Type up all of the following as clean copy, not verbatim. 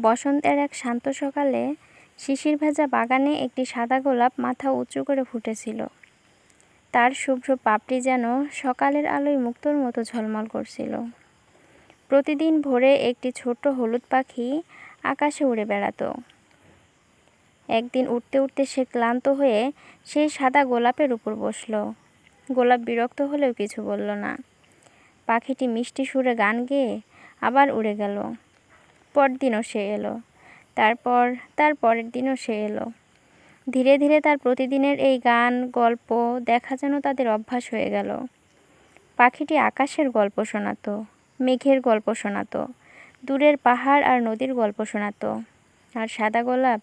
বসন্তের এক শান্ত সকালে শিশির ভেজা বাগানে একটি সাদা গোলাপ মাথা উঁচু করে ফুটেছিল। তার শুভ্র পাপড়ি যেন সকালের আলোয় মুক্তোর মতো ঝলমল করছিল। প্রতিদিন ভোরে একটি ছোট্ট হলুদ পাখি আকাশে উড়ে বেড়াতো। একদিন উড়তে উড়তে সে ক্লান্ত হয়ে সেই সাদা গোলাপের উপর বসল। গোলাপ বিরক্ত হলেও কিছু বলল না। পাখিটি মিষ্টি সুরে গান গেয়ে আবার উড়ে গেল। পরদিনও সে এলো, তার পরের দিনও সে এলো। ধীরে ধীরে তার প্রতিদিনের এই গান, গল্প, দেখা যেন তাদের অভ্যাস হয়ে গেল। পাখিটি আকাশের গল্প শোনাতো, মেঘের গল্প শোনাতো, দূরের পাহাড় আর নদীর গল্প শোনাতো, আর সাদা গোলাপ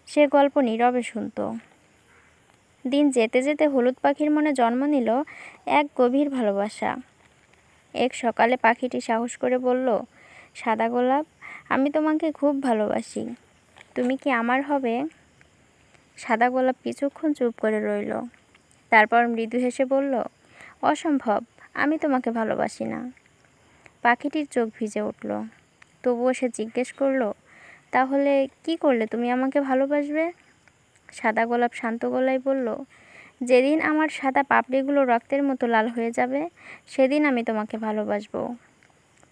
সে গল্প নীরবে শুনত। দিন যেতে যেতে হলুদ পাখির মনে জন্ম নিল এক গভীর ভালোবাসা। এক সকালে পাখিটি সাহস করে বলল, সাদা গোলাপ, আমি তোমাকে খুব ভালোবাসি, তুমি কি আমার হবে? সাদা গোলাপ কিছুক্ষণ চুপ করে রইল। তারপর মৃদু হেসে বলল, অসম্ভব, আমি তোমাকে ভালোবাসি না। পাখিটির চোখ ভিজে উঠল। তবুও সে জিজ্ঞেস করলো, তাহলে কি করলে তুমি আমাকে ভালোবাসবে? সাদা গোলাপ শান্ত গলায় বলল, যেদিন আমার সাদা পাপড়িগুলো রক্তের মতো লাল হয়ে যাবে, সেদিন আমি তোমাকে ভালোবাসবো।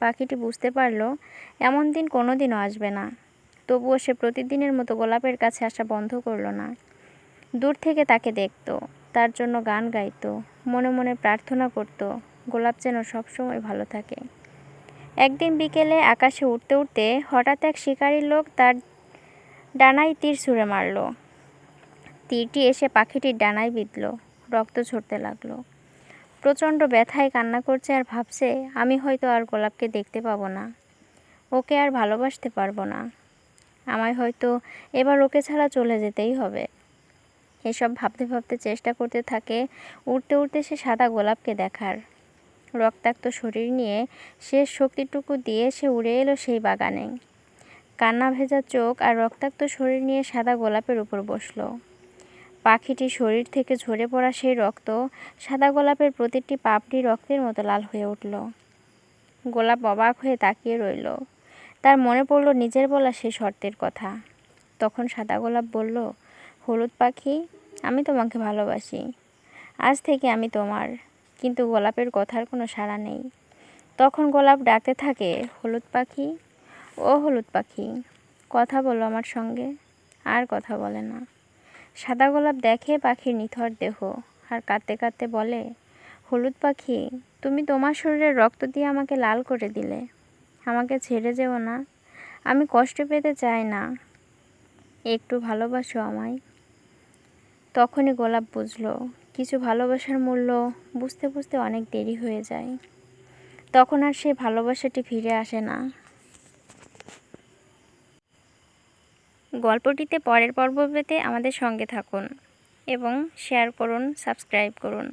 পাখিটি বুঝতে পারল এমন দিন কোনোদিনও আসবে না। তবুও সে প্রতিদিনের মতো গোলাপের কাছে আসা বন্ধ করল না। দূর থেকে তাকে দেখত, তার জন্য গান গাইত, মনে মনে প্রার্থনা করত গোলাপ যেন সবসময় ভালো থাকে। একদিন বিকেলে আকাশে উড়তে উড়তে হঠাৎ এক শিকারী লোক তার ডানায় তীর ছুঁড়ে মারল। তীরটি এসে পাখিটির ডানায় বিঁধল, রক্ত ঝরতে লাগলো। প্রচণ্ড ব্যথায় কান্না করছে আর ভাবছে, আমি হয়তো আর গোলাপকে দেখতে পাবো না, ওকে আর ভালোবাসতে পারবো না, আমায় হয়তো এবার ওকে ছাড়া চলে যেতেই হবে। এসব ভাবতে ভাবতে চেষ্টা করতে থাকে উড়তে উড়তে সে সাদা গোলাপকে দেখার। রক্তাক্ত শরীর নিয়ে শেষ শক্তিটুকু দিয়ে সে উড়ে এলো সেই বাগানে। কান্না ভেজা চোখ আর রক্তাক্ত শরীর নিয়ে সাদা গোলাপের উপর বসলো। পাখিটির শরীর থেকে ঝরে পড়া সেই রক্ত সাদা গোলাপের প্রতিটি পাপড়ি রক্তের মতো লাল হয়ে উঠল। গোলাপ অবাক হয়ে তাকিয়ে রইল। তার মনে পড়ল নিজের বলা সেই শর্তের কথা। তখন সাদা গোলাপ বলল, হলুদ পাখি, আমি তোমাকে ভালোবাসি, আজ থেকে আমি তোমার। কিন্তু গোলাপের কথার কোনো সাড়া নেই। তখন গোলাপ ডাকতে থাকে, হলুদ পাখি, ও হলুদ পাখি, কথা বলো আমার সঙ্গে। আর কথা বলে না। সাদা গোলাপ দেখে পাখির নিথর দেহ আর কাঁদতে কাঁদতে বলে, হলুদ পাখি, তুমি তোমার শরীরের রক্ত দিয়ে আমাকে লাল করে দিলে, আমাকে ছেড়ে যেও না, আমি কষ্ট পেতে চাই না, একটু ভালোবাসো আমায়। তখনই গোলাপ বুঝলো কিছু ভালোবাসার মূল্য বুঝতে বুঝতে অনেক দেরি হয়ে যায়। তখন আর সেই ভালোবাসাটি ফিরে আসে না। গল্পটিতে পরের পর্ব পেতে আমাদের সঙ্গে থাকুন এবং শেয়ার করুন, সাবস্ক্রাইব করুন।